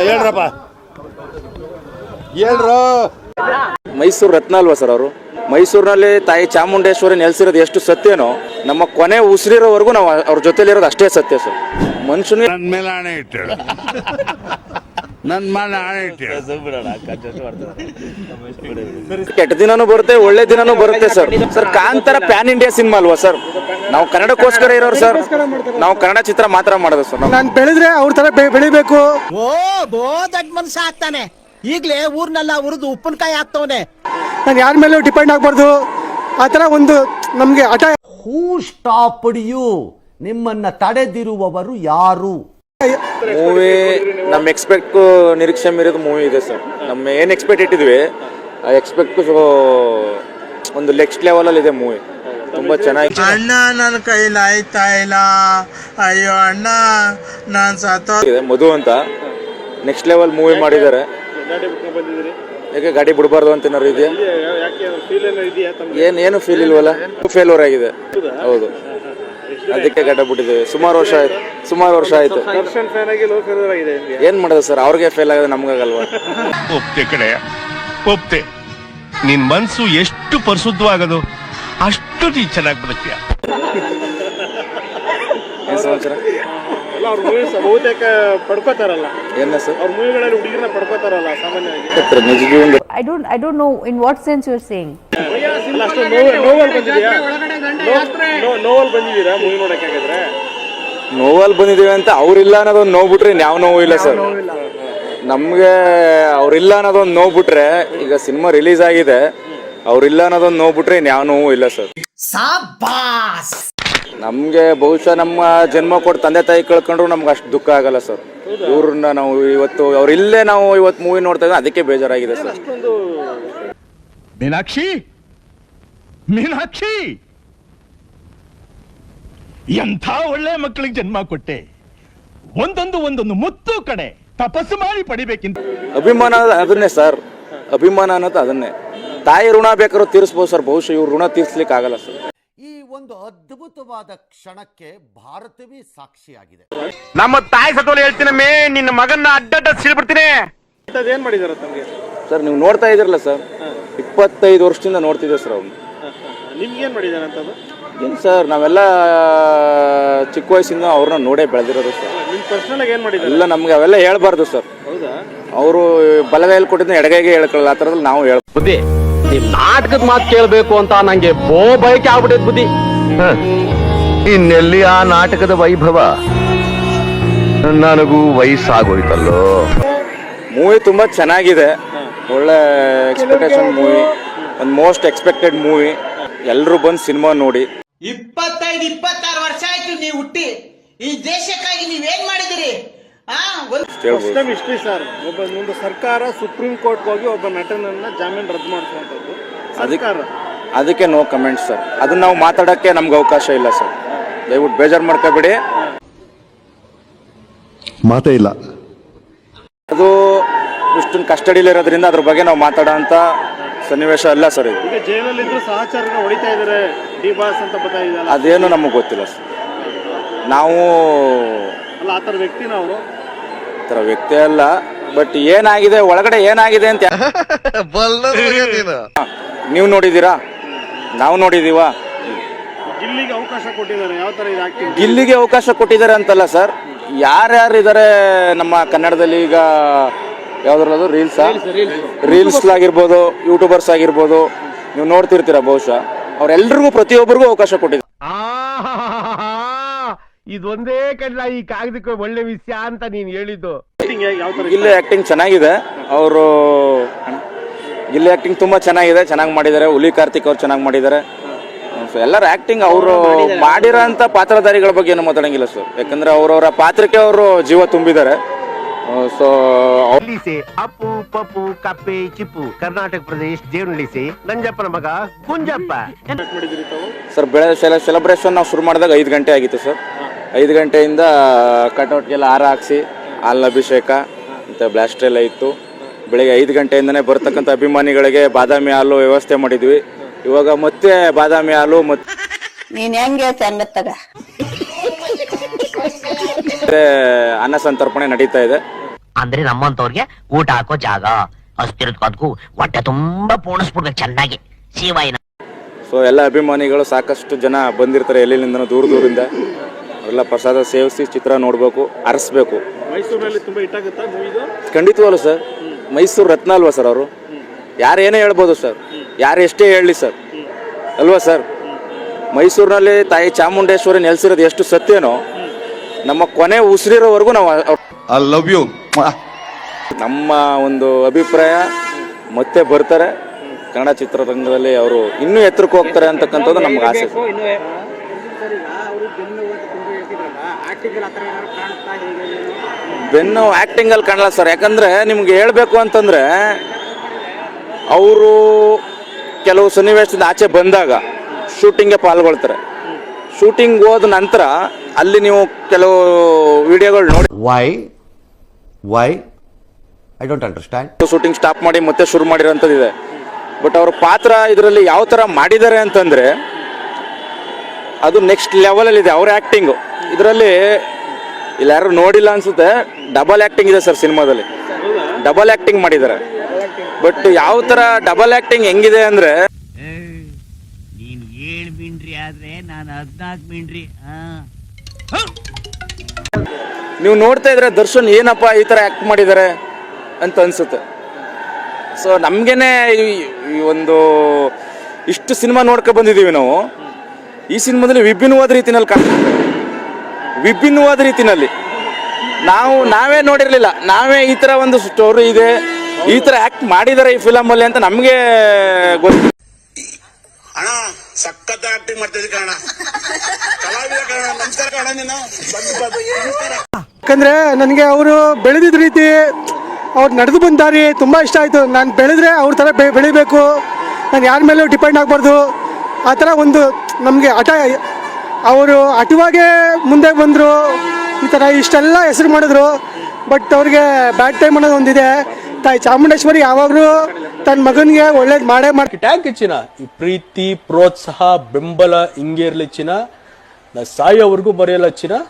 ಹೇಳ್ರಪ್ಪ ಹೇಳ್ರು. ಮೈಸೂರು ರತ್ನ ಅಲ್ವಾ ಸರ್ ಅವರು? ಮೈಸೂರಿನಲ್ಲಿ ತಾಯಿ ಚಾಮುಂಡೇಶ್ವರಿ ನೆಲೆಸಿರೋದು ಎಷ್ಟು ಸತ್ಯನೋ ನಮ್ಮ ಕೊನೆ ಉಸಿರಿರೋವರೆಗೂ ನಾವು ಅವ್ರ ಜೊತೆಲಿರೋದು ಅಷ್ಟೇ ಸತ್ಯ ಸರ್. ಮನುಷ್ಯನಿಗೆ ನನ್ನ ಮೇಲೆ ಆಣೆ ಇಟ್ಟು ನನ್ನ ಮೇಲೆ ಆಣೆ ಇಟ್ಟು ಕೆಟ್ಟ ದಿನನೂ ಬರುತ್ತೆ, ಒಳ್ಳೆ ದಿನನೂ ಬರುತ್ತೆ sir. Sir Kantara PAN India cinema ಅಲ್ವಾ ಸರ್? ನಾವು ಕನ್ನಡಕ್ಕೋಸ್ಕರ ಇರೋರು ಸರ್. ನಾವು ಕನ್ನಡ ಚಿತ್ರ ಮಾತ್ರ ಮಾಡೋದು ಸರ್. ನಾನು ಬೆಳೆದ್ರೆ ಅವ್ರ ತರ ಬೆಳಿಬೇಕು. ಓ ಬೋ ದೊಡ್ಡ ಮನುಷ್ಯ ಆಗ್ತಾನೆ. ಈಗ್ಲೇ ಊರ್ನೆಲ್ಲ ಉರಿದು ಉಪ್ಪಿನಕಾಯಿ ಹಾಕ್ತವನೆ. ನಾನು ಯಾರ ಮೇಲೂ ಡಿಪೆಂಡ್ ಆಗ್ಬಾರ್ದು. ಆತರ ಒಂದು ನಮ್ಗೆ ಹಠ. ಹೂ ಸ್ಟಾಪ್ಡ್ ಯು? ನಿಮ್ಮನ್ನ ತಡೆದಿರುವವರು ಯಾರು? ಮೂವಿ ನಮ್ಮ ಎಕ್ಸ್ಪೆಕ್ಟ್ ನಿರೀಕ್ಷೆ ಮೀರಿದ ಮೂವಿ ಇದೆ ಸರ್. ನಮ್ಮ ಏನು ಎಕ್ಸ್ಪೆಕ್ಟ್ ಇಟ್ಟಿದ್ವಿ ಆ ಎಕ್ಸ್ಪೆಕ್ಟ್ ಒಂದು ನೆಕ್ಸ್ಟ್ ಲೆವೆಲಲ್ಲಿ ಇದೆ ಮೂವಿ. ತುಂಬಾ ಚೆನ್ನಾಗಿ. ಅಣ್ಣ ನನ್ನ ಕೈಲಿ ಆಯ್ತಾ ಇಲ್ಲ, ಅಯ್ಯೋ ಅಣ್ಣ ನಾನು ಸತ್ತೋಗಿದೆ. ಮಧು ಅಂತ ನೆಕ್ಸ್ಟ್ ಲೆವೆಲ್ ಮೂವಿ ಮಾಡಿದ್ದಾರೆ. ಯಾಕೆ ಗಾಡಿ ಬಿಡಬಾರ್ದು ಅಂತ ಏನಾರು ಇದೆಯಾ? ಏನು ಫೀಲ್ ಇಲ್ವಲ್ಲ. ಫೇಲ್ಯೂರ್ ಆಗಿದೆ. ಹೌದು, ಅದಕ್ಕೆ ಗಡ್ಡ ಬಿಟ್ಟಿದ್ದೇವೆ. ಸುಮಾರು ವರ್ಷ ಆಯ್ತು. ಏನ್ ಮಾಡೋದು ಸರ್, ಅವ್ರಿಗೆ ಫೇಲ್ ಆಗಿದೆ, ನಮ್ಗಾಗಲ್ವಾ? ಒಪ್ತೆ ಕಡೆ ಒಪ್ತೆ. ನಿನ್ ಮನ್ಸು ಎಷ್ಟು ಪರಿಶುದ್ಧವಾಗದು ಅಷ್ಟು ನೀ ಚೆನ್ನಾಗಿ ಬದುಕ್ತೀಯ. ಏನ್ ಸಮಾಚಾರ? ಅವ್ರ ಮೂವೀಸ್ ಬಹುತೇಕ ಪಡ್ಕೋತಾರಲ್ಲ. ಏನ ಸರ್ ಅವ್ರ ಮೂವಿಗಳಲ್ಲಿ ಹುಡುಗಿರನ್ನ ಪಡ್ಕೋತಾರಲ್ಲ ಸಾಮಾನ್ಯವಾಗಿ. I don't know in what sense you're saying. Novel ಬಂದಿದ್ದೀರಾ ಮೂವಿ ನೋಡಕ್ಕಾಗಿದ್ರೆ? ನೋವಲ್ಲಿ ಬಂದಿದೀವಿ ಅಂತ ಅವ್ರಿಲ್ಲ ಅನ್ನೋದೊಂದು ನೋವು ಬಿಟ್ರೆ ಯಾವ ನೋವು ಇಲ್ಲ ಸರ್. ನಮ್ಗೆ ಅವ್ರಿಲ್ಲ ಅನ್ನೋದೊಂದು ನೋವು ಬಿಟ್ರೆ, ಈಗ ಸಿನಿಮಾ ರಿಲೀಸ್ ಆಗಿದೆ, ಅವ್ರಿಲ್ಲ ಅನ್ನೋದೊಂದು ನೋವು ಬಿಟ್ರೆ ಯಾವ ನೋವು ಇಲ್ಲ ಸರ್. ನಮ್ಗೆ ಬಹುಶಃ ನಮ್ಮ ಜನ್ಮ ಕೊಟ್ಟು ತಂದೆ ತಾಯಿ ಕಳ್ಕೊಂಡ್ರು ನಮ್ಗೆ ಅಷ್ಟು ದುಃಖ ಆಗಲ್ಲ ಸರ್. ಇವ್ರನ್ನ ನಾವು ಇವತ್ತು ಅವ್ರಿಲ್ಲೇ ನಾವು ಇವತ್ತು ಮೂವಿ ನೋಡ್ತಾ ಇದ್ದೀವಿ, ಅದಕ್ಕೆ ಬೇಜಾರಾಗಿದೆ ಸರ್. ಮೀನಾಕ್ಷಿ ಎಂಥ ಒಳ್ಳೆ ಮಕ್ಕಳಿಗೆ ಜನ್ಮ ಕೊಟ್ಟೆ. ಒಂದೊಂದು ಮುತ್ತು ಕಡೆ ತಪಸ್ಸು ಮಾಡಿ ಪಡಿಬೇಕಿಂತ. ಅಭಿಮಾನ ಅದನ್ನೇ ಸರ್. ಅಭಿಮಾನ ಅನ್ನೋದು ಅದನ್ನೇ. ತಾಯಿ ಋಣ ಬೇಕಾದ್ರೂ ತೀರಿಸ್ಬೋದು ಸರ್. ಬಹುಶಃ ಇವ್ರ ಋಣ ತೀರ್ಸ್ಲಿಕ್ಕೆ ಆಗಲ್ಲ ಸರ್. ಈ ಒಂದು ಅದ್ಭುತವಾದ ಕ್ಷಣಕ್ಕೆ ಭಾರತವೇ ಸಾಕ್ಷಿಯಾಗಿದೆ. ನಮ್ಮ ತಾಯಿ ಸತ್ವಲ್ಲಿ ಹೇಳ್ತೀನಮ್ಮೆ, ನಿನ್ನ ಮಗನ್ನ ಅಡ್ಡ ಸಿಲ್ಬಿಡ್ತೀನಿ. ಏನ್ ಮಾಡಿದಾರ ತಮ್ಗೆ ಸರ್? ನೀವು ನೋಡ್ತಾ ಇದಿರಲ್ಲ ಸರ್, 25 ವರ್ಷದಿಂದ ನೋಡ್ತಿದ್ದೆ ಸರ್ ಅವ್ನು. ನಿಮ್ಗೆ ಏನ್ ಮಾಡಿದಾರೆ ಅಂತದ್ದು? ಏನು ಸರ್, ನಾವೆಲ್ಲ ಚಿಕ್ಕ ವಯಸ್ಸಿಂದ ಅವ್ರನ್ನ ನೋಡೇ ಬೆಳೆದಿರೋದು ಸರ್. ನಿಮ್ ಪರ್ಸನಲ್ ಆಗಿ ಏನ್ ಮಾಡಿದಾರೆ? ಇಲ್ಲ, ನಮ್ಗೆ ಅವೆಲ್ಲ ಹೇಳ್ಬಾರ್ದು ಸರ್. ಹೌದಾ? ಅವರು ಬಲಗೈಯಲ್ಲಿ ಕೊಟ್ಟಿದ್ದ ಎಡಗೈಗೆ ಹೇಳ್ಕೊಳ್ಳಲ್ಲ, ಆ ಥರದಲ್ಲಿ ನಾವು ಬುದ್ಧಿ ನಿಮ್ ನಾಟಕದ ಮಾತು ಕೇಳಬೇಕು ಅಂತ ನಂಗೆ ಬಯಕೆ ಆಗ್ಬಿಟ್ಟಿದ್ ಬುದ್ಧಿ. ಇನ್ನೆಲ್ಲಿ ಆ ನಾಟಕದ ವೈಭವ? ನನಗೂ ವಯಸ್ಸಾಗೋಯ್ತಲ್ಲೋ. ಮೂವಿ ತುಂಬಾ ಚೆನ್ನಾಗಿದೆ. ಒಳ್ಳೆ ಎಕ್ಸ್ಪೆಕ್ಟೇಷನ್ ಮೂವಿ, ಒಂದು ಮೋಸ್ಟ್ ಎಕ್ಸ್ಪೆಕ್ಟೆಡ್ ಮೂವಿ. ಎಲ್ಲರೂ ಬಂದು ಸಿನಿಮಾ ನೋಡಿ. 25-26 ವರ್ಷ ಆಯ್ತು ನೀವು ಹುಟ್ಟಿ. ಈ ದೇಶಕ್ಕಾಗಿ ನೀವೇನ್ ಮಾಡಿದಿರಿ? ಇಷ್ಟೇ ಸರ್. ಒಂದು ಸರ್ಕಾರ ಸುಪ್ರೀಂ ಕೋರ್ಟ್ ಹೋಗಿ ಒಬ್ಬ ನಟನನ್ನ ಜಾಮೀನು ರದ್ದು ಮಾಡಿಸುವಂತದ್ದು ಸರ್ಕಾರ. ಅದಕ್ಕೆ ನೋ ಕಮೆಂಟ್ಸ್ ಸರ್. ಅದನ್ನ ನಾವು ಮಾತಾಡೋಕ್ಕೆ ನಮ್ಗೆ ಅವಕಾಶ ಇಲ್ಲ ಸರ್. ದಯವಿಟ್ಟು ಬೇಜಾರು ಮಾಡ್ಕೋಬೇಡಿ. ಮಾತೇ ಇಲ್ಲ. ಅದು ಇಷ್ಟೊಂದು ಕಸ್ಟಡಿಲಿರೋದ್ರಿಂದ ಅದ್ರ ಬಗ್ಗೆ ನಾವು ಮಾತಾಡೋ ಅಂತ ಸನ್ನಿವೇಶ ಅಲ್ಲ ಸರ್ ಇದು. ಈಗ ಜೈಲಲ್ಲಿದ್ರು ಸಹಚರನ ಹೊಡಿತಾ ಇದಾರೆ, ಡಿ ಬಾಸ್ ಅಂತ ಗೊತ್ತಾಗಿದೆಯಲ್ಲ, ಅದೇನು ನಮಗೆ ಗೊತ್ತಿಲ್ಲ ಸರ್. ನಾವು ಅಲ್ಲ ಆ ಥರ ವ್ಯಕ್ತಿನ ಅವರು? ಆ ಥರ ವ್ಯಕ್ತಿ ಅಲ್ಲ. ಬಟ್ ಏನಾಗಿದೆ ಒಳಗಡೆ ಏನಾಗಿದೆ ಅಂತ ನೀವು ನೋಡಿದ್ದೀರಾ? ನಾವು ನೋಡಿದೀವಾ? ಗಿಲ್ಲಿಗೆ ಅವಕಾಶ ಕೊಟ್ಟಿದ್ದಾರೆ. ಯಾವ ತರ ಇದು ಆಕ್ಟಿಂಗ್? ಗಿಲ್ಲಿಗೆ ಅವಕಾಶ ಕೊಟ್ಟಿದ್ದಾರೆ ಅಂತಲ್ಲ ಸರ್, ಯಾರ್ಯಾರು ಇದ್ದಾರೆ ನಮ್ಮ ಕನ್ನಡದಲ್ಲಿ ಈಗ ಯಾವ್ದ್ರಲ್ಲದು ರೀಲ್ಸ್ ಆಗಿರ್ಬೋದು, ಯೂಟ್ಯೂಬರ್ಸ್ ಆಗಿರ್ಬೋದು, ನೀವು ನೋಡ್ತಿರ್ತೀರ ಬಹುಶಃ. ಅವ್ರೆಲ್ರಿಗೂ ಪ್ರತಿಯೊಬ್ಬರಿಗೂ ಅವಕಾಶ ಕೊಟ್ಟಿದ್ದಾರೆ. ಇದೊಂದೇ ಕಡ್ಲ ಈ ಕಾಗದಕ್ಕೆ ಒಳ್ಳೆ ವಿಷಯ ಅಂತ ನೀನ್ ಹೇಳಿದ್ದು. ಗಿಲ್ಲಿ ಆಕ್ಟಿಂಗ್ ಚೆನ್ನಾಗಿದೆ. ಅವರು ಗಿಲ್ಲಿ ಆಕ್ಟಿಂಗ್ ತುಂಬಾ ಚೆನ್ನಾಗಿದೆ, ಚೆನ್ನಾಗಿ ಮಾಡಿದ್ದಾರೆ. ಹುಲಿ ಕಾರ್ತಿಕ್ ಅವ್ರು ಚೆನ್ನಾಗಿ ಮಾಡಿದ್ದಾರೆ. ಎಲ್ಲರ ಆಕ್ಟಿಂಗ್, ಅವರು ಮಾಡಿರೋ ಅಂತ ಪಾತ್ರಧಾರಿಗಳ ಬಗ್ಗೆ ಏನು ಮಾತಾಡಂಗಿಲ್ಲ ಸರ್. ಯಾಕಂದ್ರೆ ಅವ್ರವರ ಪಾತ್ರಕ್ಕೆ ಅವರು ಜೀವ ತುಂಬಿದ್ದಾರೆ. ಸೊ ಅಪ್ಪು ಪಪ್ಪು ಕಪ್ಪೆ ಚಿಪ್ಪು ಕರ್ನಾಟಕ ಪ್ರದೇಶ ದೇವನಹಳ್ಳಿ ನಂಜಪ್ಪನ ಮಗ ಕುಂಜಪ್ಪ. ಸರ್ ಸೆಲೆಬ್ರೇಷನ್ ನಾವು ಶುರು ಮಾಡಿದಾಗ 5 ಗಂಟೆ ಆಗಿತ್ತು ಸರ್. 5 ಗಂಟೆಯಿಂದ ಕಟೌಟ್ಗೆಲ್ಲ ಹಾರ ಹಾಕ್ಸಿ ಹಾಲಿನ ಅಭಿಷೇಕ ಮತ್ತು ಬ್ಲಾಸ್ಟರ್ ಎಲ್ಲ ಇತ್ತು. ಬೆಳಗ್ಗೆ 5 ಗಂಟೆಯಿಂದನೇ ಬರ್ತಕ್ಕಂಥ ಅಭಿಮಾನಿಗಳಿಗೆ ಬಾದಾಮಿ ಹಾಲು ವ್ಯವಸ್ಥೆ ಮಾಡಿದ್ವಿ. ಇವಾಗ ಮತ್ತೆ ಬಾದಾಮಿ ಹಾಲು ನೀನ್ ಹೆಂಗೆ ಮತ್ತೆ ಅನ್ನ ಸಂತರ್ಪಣೆ ನಡೀತಾ ಇದೆ. ಅಂದ್ರೆ ನಮ್ಮಂತವ್ರಿಗೆ ಊಟ ಹಾಕೋ ಜಾಗ ಅಷ್ಟಿರೋದ್ಕೂ ಹೊಟ್ಟೆ ತುಂಬಾ ಪೂರ್ಣಿಸ್ಬಿಡ್ಬೇಕು ಚೆನ್ನಾಗಿ ಶಿವಾಯಿನ. ಸೊ ಎಲ್ಲ ಅಭಿಮಾನಿಗಳು ಸಾಕಷ್ಟು ಜನ ಬಂದಿರ್ತಾರೆ ಎಲ್ಲಿಂದ ದೂರದಿಂದ. ಅವರೆಲ್ಲ ಪ್ರಸಾದ ಸೇವಿಸಿ ಚಿತ್ರ ನೋಡಬೇಕು, ಅರಸಬೇಕು. ಮೈಸೂರಿನಲ್ಲಿ ತುಂಬಾ ಹಿಟ್ ಆಗುತ್ತಾ ಮೂವಿದು? ಖಂಡಿತವಲ್ಲ ಸರ್, ಮೈಸೂರು ರತ್ನ ಅಲ್ವಾ ಸರ್ ಅವರು? ಯಾರೇನೇ ಹೇಳ್ಬೋದು ಸರ್, ಯಾರು ಎಷ್ಟೇ ಹೇಳಲಿ ಸರ್, ಅಲ್ವಾ ಸರ್? ಮೈಸೂರಿನಲ್ಲಿ ತಾಯಿ ಚಾಮುಂಡೇಶ್ವರಿ ನೆಲೆಸಿರೋದು ಎಷ್ಟು ಸತ್ಯನೋ, ನಮ್ಮ ಕೊನೆ ಉಸಿರಿರೋವರೆಗೂ ನಾವು ಐ ಲವ್ ಯು. ನಮ್ಮ ಒಂದು ಅಭಿಪ್ರಾಯ ಮತ್ತೆ ಬರ್ತಾರೆ ಕನ್ನಡ ಚಿತ್ರರಂಗದಲ್ಲಿ, ಅವರು ಇನ್ನೂ ಎತ್ತರಕ್ಕೆ ಹೋಗ್ತಾರೆ ಅಂತಕ್ಕಂಥದ್ದು ನಮ್ಗೆ ಆಸೆ. ಬೆನ್ನು ಆಕ್ಟಿಂಗಲ್ಲಿ ಕಾಣಲ್ಲ ಸರ್. ಯಾಕಂದ್ರೆ ನಿಮ್ಗೆ ಹೇಳ್ಬೇಕು ಅಂತಂದ್ರೆ ಅವರು ಕೆಲವು ಸನ್ನಿವೇಶದಿಂದ ಆಚೆ ಬಂದಾಗ ಶೂಟಿಂಗ್ಗೆ ಪಾಲ್ಗೊಳ್ತಾರೆ. ಶೂಟಿಂಗ್ ಹೋದ ನಂತರ ಅಲ್ಲಿ ನೀವು ಕೆಲವು ವಿಡಿಯೋಗಳು ನೋಡಿ why I don't understand. Shooting stop ಮಾಡಿ ಮತ್ತೆ ಶುರು ಮಾಡಿರೋಂಥದ್ದಿದೆ. ಬಟ್ ಅವ್ರ ಪಾತ್ರ ಇದರಲ್ಲಿ ಯಾವ ಥರ ಮಾಡಿದ್ದಾರೆ ಅಂತಂದರೆ ಅದು ನೆಕ್ಸ್ಟ್ ಲೆವೆಲಲ್ಲಿದೆ ಅವ್ರ ಆ್ಯಕ್ಟಿಂಗು. ಇದರಲ್ಲಿ ಇಲ್ಲಿ ಯಾರು ನೋಡಿಲ್ಲ ಅನ್ಸುತ್ತೆ, ಡಬಲ್ ಆ್ಯಕ್ಟಿಂಗ್ ಇದೆ ಸರ್ ಸಿನಿಮಾದಲ್ಲಿ. ಡಬಲ್ ಆ್ಯಕ್ಟಿಂಗ್ ಮಾಡಿದ್ದಾರೆ. ಬಟ್ ಯಾವ ಥರ ಡಬಲ್ ಆ್ಯಕ್ಟಿಂಗ್ ಹೆಂಗಿದೆ ಅಂದರೆ, ನೀನು 7 ಮೀನ್ರಿ ಆದ್ರೆ ನಾನು 14 ಮೀನ್ರಿ. ನೀವು ನೋಡ್ತಾ ಇದ್ರೆ ದರ್ಶನ್ ಏನಪ್ಪ ಈ ಥರ ಆ್ಯಕ್ಟ್ ಮಾಡಿದ್ದಾರೆ ಅಂತ ಅನ್ಸುತ್ತೆ. ಸೊ ನಮಗೇನೆ ಈ ಒಂದು ಇಷ್ಟು ಸಿನಿಮಾ ನೋಡ್ಕೊ ಬಂದಿದ್ದೀವಿ ನಾವು. ಈ ಸಿನಿಮಾದಲ್ಲಿ ವಿಭಿನ್ನವಾದ ರೀತಿನಲ್ಲಿ ನಾವೇ ನೋಡಿರಲಿಲ್ಲ. ನಾವೇ ಈ ಥರ ಒಂದು ಸ್ಟೋರಿ ಇದೆ, ಈ ಥರ ಆ್ಯಕ್ಟ್ ಮಾಡಿದ್ದಾರೆ ಈ ಫಿಲಮಲ್ಲಿ ಅಂತ ನಮಗೆ ಗೊತ್ತು. ಅಣ್ಣ ಸಖತ್ ಆಕ್ಟಿಂಗ್ ಮಾಡ್ತಿದ್ದೆ ಕಣ, ಕಲಾವಿದ ಕಣ. ನಮಸ್ಕಾರ ಕಣ, ನೀನು ಯಾಕಂದರೆ ನನಗೆ ಅವರು ಬೆಳೆದಿದ್ದ ರೀತಿ, ಅವ್ರು ನಡೆದು ಬಂದ ದಾರಿ ತುಂಬ ಇಷ್ಟ ಆಯಿತು. ನಾನು ಬೆಳೆದ್ರೆ ಅವ್ರ ಥರ ಬೆಳಿಬೇಕು, ನಾನು ಯಾರ ಮೇಲೂ ಡಿಪೆಂಡ್ ಆಗಬಾರ್ದು, ಆ ಥರ ಒಂದು ನಮಗೆ ಅವರು ಹಠವಾಗೇ ಮುಂದೆ ಬಂದರು. ಈ ಥರ ಇಷ್ಟೆಲ್ಲ ಹೆಸರು ಮಾಡಿದ್ರು. ಬಟ್ ಅವ್ರಿಗೆ ಬ್ಯಾಡ್ ಟೈಮ್ ಅನ್ನೋದು ಒಂದಿದೆ. ತಾಯಿ ಚಾಮುಂಡೇಶ್ವರಿ ಯಾವಾಗಲೂ ತನ್ನ ಮಗನಿಗೆ ಒಳ್ಳೇದು ಮಾಡೇ ಮಾಡಿ. ಟ್ಯಾಂಕ್ ಚಿನ್ನ, ಈ ಪ್ರೀತಿ ಪ್ರೋತ್ಸಾಹ ಬೆಂಬಲ ಹಿಂಗೆ ಇರಲಿ ಚಿನ್ನ, ನಾ ಸಾಯೋವರೆಗೂ ಬರೆಯಲ್ಲ ಚಿನ್ನ.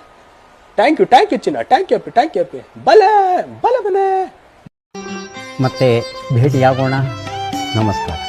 ಥ್ಯಾಂಕ್ ಯು ಚಿನ್ನ, ಥ್ಯಾಂಕ್ ಯು ಅಪ್ಪಿ. ಬಲೆ. ಮತ್ತೆ ಭೇಟಿಯಾಗೋಣ. ನಮಸ್ಕಾರ.